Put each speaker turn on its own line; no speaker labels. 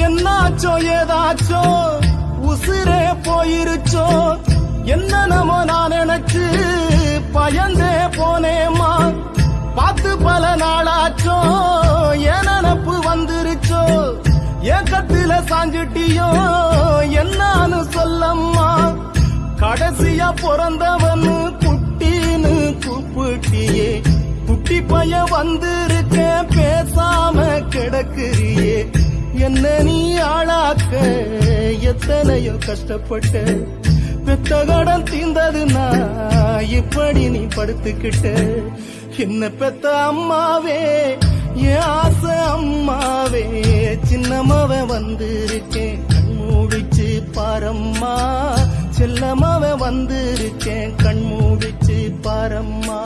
என்னாச்சோ ஏதாச்சோ உசிரே போயிருச்சோ என்ன நம்ம நான் நினைச்சு பயந்தே போனேமா பார்த்து பல நாளாச்சோ என் நினப்பு வந்துருச்சோ ஏக்கத்தில சாஞ்சிட்டியோ என்னான்னு சொல்லம்மா கடைசியா பிறந்தவனு குட்டின்னு கூப்பிட்டியே குட்டி பைய வந்திருக்கேன் பேசாம கிடக்குறியே என்ன நீ ஆளாக்க எத்தனையோ கஷ்டப்பட்ட பெத்த கடன் தீர்ந்ததுன்னா இப்படி நீ படுத்துக்கிட்ட என்ன பெத்த அம்மாவே என் ஆசை அம்மாவே சின்னமாவ வந்திருக்கேன் கண் மூடிச்சு பாரம்மா செல்லமாவ வந்திருக்கேன் கண் மூடிச்சு பாரம்மா